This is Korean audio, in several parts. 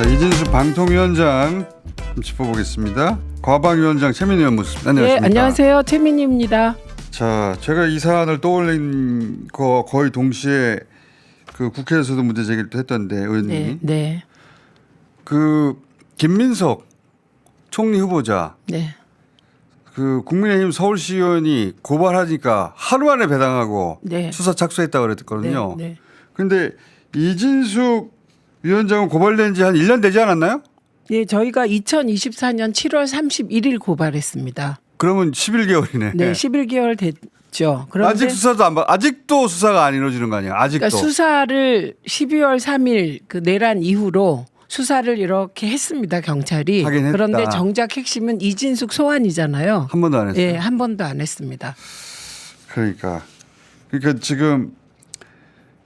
자, 이진숙 방통위원장 좀 짚어보겠습니다. 과방위원장 최민희 의원 모습. 안녕하십니까? 네, 안녕하세요. 최민희입니다. 자, 제가 이 사안을 떠올린 거 거의 동시에 그 국회에서도 문제 제기를 했던데 의원님이 네. 그 김민석 총리 후보자 네. 그 국민의힘 서울시 의원이 고발하니까 하루 만에 배당하고 네. 수사 착수했다고 그랬거든요. 네. 그런데 이진숙 위원장은 고발된 지 한 1년 되지 않았나요? 네, 저희가 2024년 7월 31일 고발했습니다. 그러면 11개월이네. 네, 11개월 됐죠. 그런데 아직 수사도 안 받. 아직도 수사가 안 이루어지는 거 아니에요? 아직도. 그러니까 수사를 12월 3일 그 내란 이후로 수사를 이렇게 했습니다. 경찰이. 하긴 했다. 그런데 정작 핵심은 이진숙 소환이잖아요. 한 번도 안 했어요. 네, 한 번도 안 했습니다. 그러니까 지금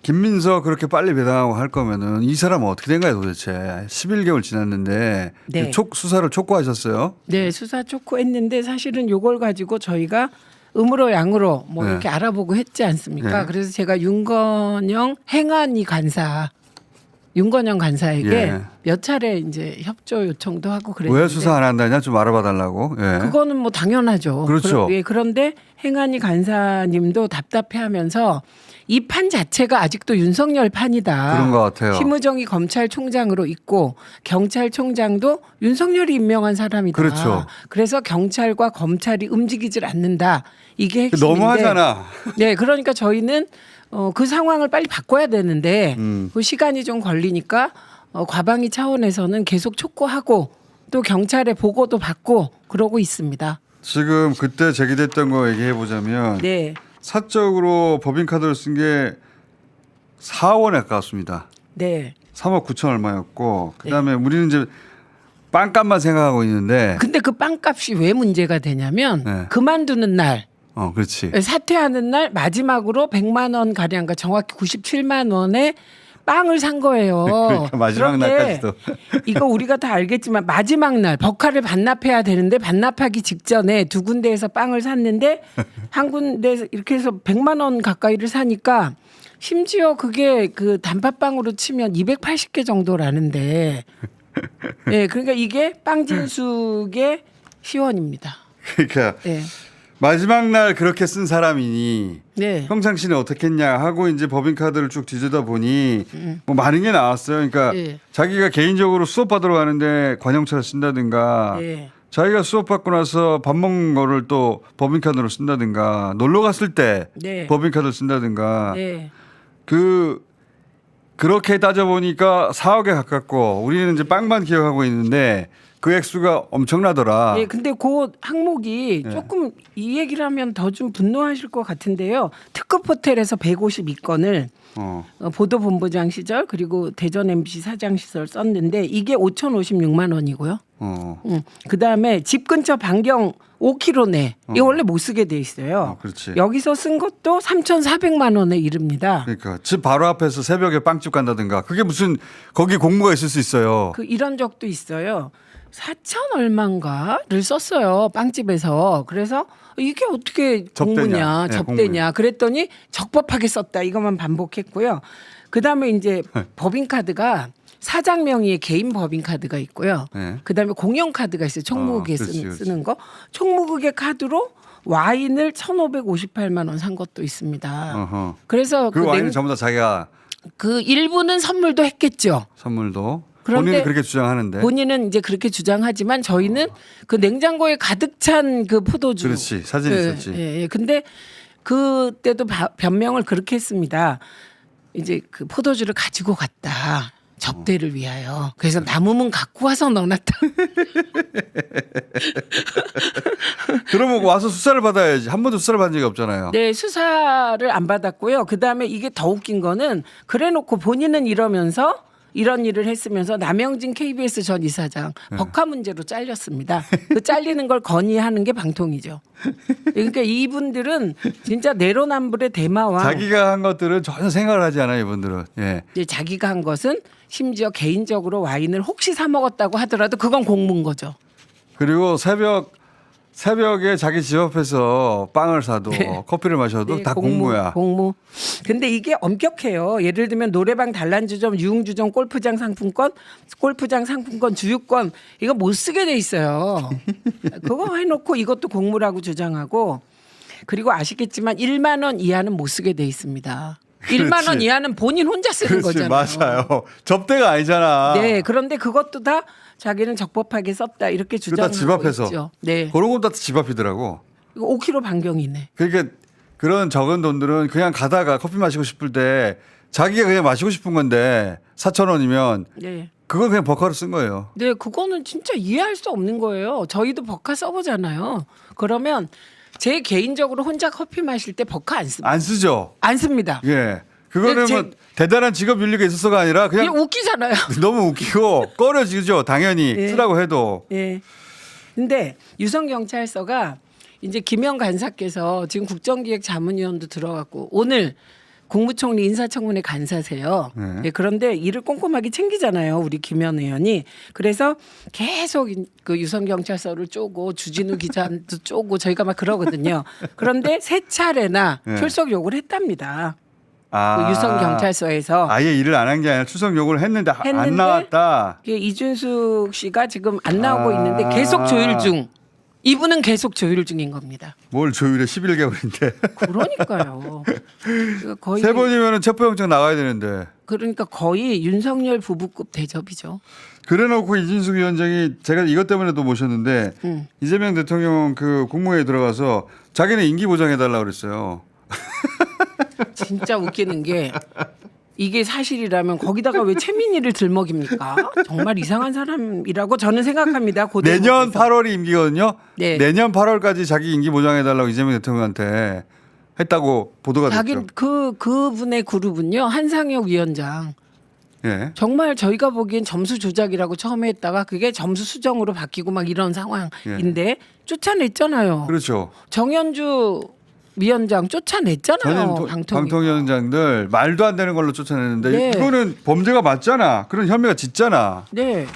김민석 그렇게 빨리 배당하고 할 거면은 이 사람은 어떻게 된 거야 도대체? 11개월 지났는데 네. 수사를 촉구하셨어요? 네, 수사 촉구했는데 사실은 요걸 가지고 저희가 음으로 양으로 뭐 네. 이렇게 알아보고 했지 않습니까? 네. 그래서 제가 윤건영 간사에게 예. 몇 차례 이제 협조 요청도 하고 그랬는데 왜 수사 안 한다냐 좀 알아봐 달라고. 예. 그거는 뭐 당연하죠. 그렇죠. 그런데 행안위 간사님도 답답해하면서 이 판 자체가 아직도 윤석열 판이다. 그런 것 같아요. 심우정이 검찰총장으로 있고 경찰총장도 윤석열이 임명한 사람이다. 그렇죠. 그래서 경찰과 검찰이 움직이질 않는다. 이게 핵심인데. 너무하잖아. 네, 그러니까 저희는 그 상황을 빨리 바꿔야 되는데 그 시간이 좀 걸리니까 과방위 차원에서는 계속 촉구하고 또 경찰에 보고도 받고 그러고 있습니다. 지금 그때 제기됐던 거 얘기해 보자면 네, 사적으로 법인카드를 쓴 게 4원에 가깝습니다. 네. 3억 9천 얼마였고 그다음에 우리는 이제 빵값만 생각하고 있는데 근데 그 빵값이 왜 문제가 되냐면 네. 그만두는 날 그렇지. 사퇴하는 날 마지막으로 100만 원 가량, 그러니까 정확히 97만 원에 빵을 산 거예요. 그러니까 마지막 그런데 날까지도. 이거 우리가 다 알겠지만 마지막 날 법카를 반납해야 되는데 반납하기 직전에 두 군데에서 빵을 샀는데 한 군데에서 이렇게 해서 100만 원 가까이를 사니까 심지어 그게 그 단팥빵으로 치면 280개 정도라는데 네, 그러니까 이게 빵진숙의 시원입니다. 그러니까 네. 마지막 날 그렇게 쓴 사람이니 네. 평상시는 어떻게 했냐 하고 이제 법인카드를 쭉 뒤져다 보니 뭐 많은 게 나왔어요. 그러니까 네. 자기가 개인적으로 수업 받으러 가는데 관용차를 쓴다든가 네. 자기가 수업 받고 나서 밥 먹는 거를 또 법인카드로 쓴다든가 놀러 갔을 때 네. 법인카드를 쓴다든가 네. 그렇게 따져보니까 4억에 가깝고 우리는 이제 빵만 기억하고 있는데 그 액수가 엄청나더라. 예, 근데 그 항목이 조금 이 얘기를 하면 더 좀 분노하실 것 같은데요. 특급 호텔에서 152건을 보도본부장 시절 그리고 대전 MBC 사장 시절 썼는데 이게 5,056만 원이고요. 그다음에 집 근처 반경 5km 내 이게 원래 못 쓰게 돼 있어요. 그렇지. 여기서 쓴 것도 3,400만 원에 이릅니다. 그러니까 집 바로 앞에서 새벽에 빵집 간다든가 그게 무슨 거기 공모가 있을 수 있어요. 이런 적도 있어요. 4천 얼마인가를 썼어요. 빵집에서. 그래서 이게 어떻게 접대냐. 공무냐, 네, 접대냐. 그랬더니 적법하게 썼다. 이것만 반복했고요. 그다음에 이제 법인카드가 사장 명의의 개인 법인카드가 있고요. 네. 그다음에 공용카드가 있어요. 총무국에 그렇지. 쓰는 거. 총무국의 카드로 와인을 1,558만 원 산 것도 있습니다. 어허. 그래서 그 와인은 전부 다 자기가 그 일부는 선물도 했겠죠. 선물도 그런데 본인은 그렇게 주장하는데. 본인은 이제 그렇게 주장하지만 저희는 그 냉장고에 가득 찬 그 포도주. 그렇지. 사진이 있었지. 예. 근데 그때도 변명을 그렇게 했습니다. 이제 그 포도주를 가지고 갔다. 접대를 위하여. 그래서 남으면 갖고 와서 넣어놨다. 그러면 와서 수사를 받아야지. 한 번도 수사를 받은 적이 없잖아요. 네, 수사를 안 받았고요. 그다음에 이게 더 웃긴 거는 그래놓고 본인은 이러면서 이런 일을 했으면서 남영진 KBS 전 이사장 법카 문제로 잘렸습니다. 그 잘리는 걸 건의하는 게 방통이죠. 그러니까 이분들은 진짜 내로남불의 대마왕. 자기가 한 것들은 전혀 생각을 하지 않아요, 이분들은. 예. 이제 자기가 한 것은 심지어 개인적으로 와인을 혹시 사 먹었다고 하더라도 그건 공문 거죠. 그리고 새벽 새벽에 자기 집 앞에서 빵을 사도 커피를 마셔도 네, 다 공모야. 공모. 근데 이게 엄격해요. 예를 들면 노래방 단란주점, 유흥주점, 골프장 상품권, 주유권 이거 못 쓰게 돼 있어요. 그거 해놓고 이것도 공모라고 주장하고 그리고 아시겠지만 1만 원 이하는 못 쓰게 돼 있습니다. 1만 원 이하는 본인 혼자 쓰는 그렇지, 거잖아요. 맞아요. 접대가 아니잖아. 네, 그런데 그것도 다 자기는 적법하게 썼다 이렇게 그거 다 주장하고 집 앞에서. 있죠. 네, 그런 건 다 집 앞이더라고. 이거 5km 반경이네. 그러니까 그런 적은 돈들은 그냥 가다가 커피 마시고 싶을 때 자기가 그냥 마시고 싶은 건데 4,000원이면 네. 그걸 그냥 버카로 쓴 거예요. 네, 그거는 진짜 이해할 수 없는 거예요. 저희도 버카 써보잖아요. 그러면 제 개인적으로 혼자 커피 마실 때 버카 안 씁니다. 안 쓰죠. 안 씁니다. 예. 그거는 제- 뭐 대단한 직업 윤리가 있어서가 아니라 그냥 그냥 웃기잖아요. 너무 웃기고 꺼려지죠. 당연히 예. 쓰라고 해도. 예. 근데 유성경찰서가 이제 김영 간사께서 지금 국정기획자문위원도 들어갔고 오늘 국무총리 인사청문회 간사세요. 네. 예, 그런데 일을 꼼꼼하게 챙기잖아요. 우리 김현 의원이. 그래서 계속 그 유성경찰서를 쪼고 주진우 기자도 쪼고 저희가 막 그러거든요. 그런데 세 차례나 네. 출석 요구를 했답니다. 아, 그 유성경찰서에서. 아예 일을 안 한 게 아니라 출석 요구를 했는데 안 했는데 나왔다. 이게 이준숙 씨가 지금 안 나오고 아. 있는데 계속 조율 중. 이분은 계속 조율 중인 겁니다. 뭘 조율해 11개월인데. 그러니까요. 그러니까 거의 세 번이면 체포영장 나가야 되는데. 그러니까 거의 윤석열 부부급 대접이죠. 그래놓고 이진숙 위원장이 제가 이것 때문에도 모셨는데 이재명 대통령 그 국무회에 들어가서 자기는 임기 보장해달라고 그랬어요. 진짜 웃기는 게 이게 사실이라면 거기다가 왜 최민희를 들먹입니까? 정말 이상한 사람이라고 저는 생각합니다. 그 내년 대목에서. 8월이 임기거든요. 네. 내년 8월까지 자기 임기 보장해달라고 이재명 대통령한테 했다고 보도가 자기 됐죠. 그분의 그룹은요 한상혁 위원장 예. 정말 저희가 보기엔 점수 조작이라고 처음에 했다가 그게 점수 수정으로 바뀌고 막 이런 상황인데 쫓아냈잖아요. 그렇죠. 정현주 위원장 쫓아냈잖아요. 전임 방통위. 방통위원장들 말도 안 되는 걸로 쫓아내는데 네. 이거는 범죄가 맞잖아. 그런 혐의가 짙잖아. 네.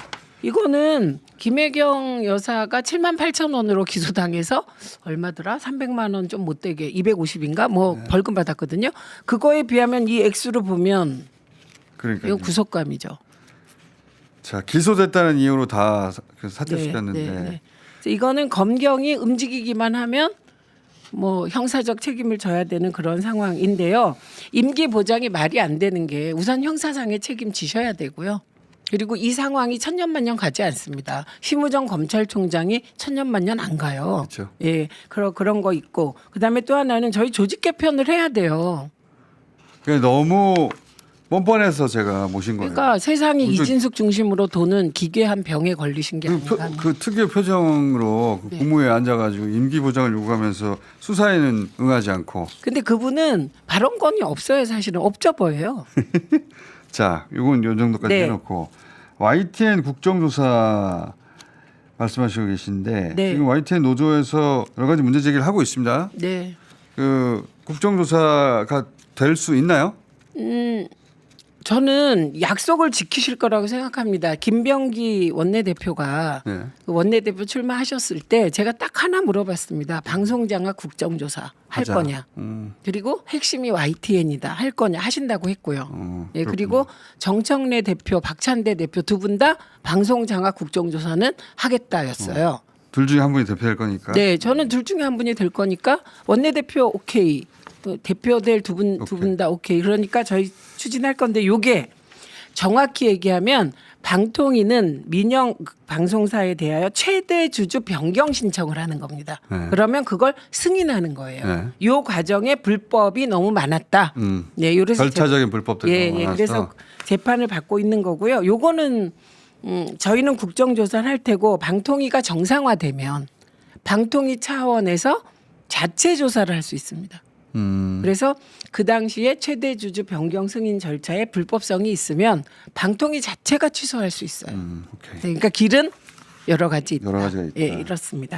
이거는 김혜경 여사가 7만 8천 원으로 기소당해서 얼마더라? 300만 원 좀 못되게 250인가 뭐 네. 벌금 받았거든요. 그거에 비하면 이 액수로 보면 그러니까 이거 구속감이죠. 자 기소됐다는 이유로 다 네, 사퇴시켰는데 네, 네. 그래서 이거는 검경이 움직이기만 하면 뭐 형사적 책임을 져야 되는 그런 상황인데요. 임기 보장이 말이 안 되는 게 우선 형사상의 책임 지셔야 되고요. 그리고 이 상황이 천년만년 가지 않습니다. 심우정 검찰총장이 천년만년 안 가요. 그렇죠. 예, 그런 거 있고 그다음에 또 하나는 저희 조직 개편을 해야 돼요. 그게 너무 뻔뻔해서 제가 모신 거예요. 그러니까 세상이 그러니까 이진숙 중심으로 도는 기괴한 병에 걸리신 게 아닌가. 그 특유의 표정으로 그 네. 국무회에 앉아가지고 임기 보장을 요구하면서 수사에는 응하지 않고 근데 그분은 발언권이 없어요. 사실은 업적보예요. 자 이건 요 정도까지 네. 해놓고 YTN 국정조사 말씀하시고 계신데 네. 지금 YTN 노조에서 여러 가지 문제 제기를 하고 있습니다. 네. 그 국정조사가 될 수 있나요? 저는 약속을 지키실 거라고 생각합니다. 김병기 원내대표가 네. 그 원내대표 출마하셨을 때 제가 딱 하나 물어봤습니다. 방송장악 국정조사 할 하자. 거냐. 그리고 핵심이 YTN이다. 할 거냐. 하신다고 했고요. 예, 그렇군요. 그리고 정청래 대표, 박찬대 대표 두 분 다 방송장악 국정조사는 하겠다였어요. 둘 중에 한 분이 대표할 거니까. 네, 저는 둘 중에 한 분이 될 거니까 원내대표 오케이, 또 대표될 두 분 다 오케이. 그러니까 저희 추진할 건데 요게 정확히 얘기하면 방통위는 민영 방송사에 대하여 최대 주주 변경 신청을 하는 겁니다. 네. 그러면 그걸 승인하는 거예요. 네. 요 과정에 불법이 너무 많았다. 네, 요래서 절차적인 불법들이 예, 너무 예. 많아서. 그래서 재판을 받고 있는 거고요. 요거는 저희는 국정조사를 할 테고 방통위가 정상화되면 방통위 차원에서 자체 조사를 할 수 있습니다. 그래서 그 당시에 최대 주주 변경 승인 절차에 불법성이 있으면 방통위 자체가 취소할 수 있어요. 오케이. 그러니까 길은 여러 가지 있다. 여러 가지가 있다. 예, 이렇습니다.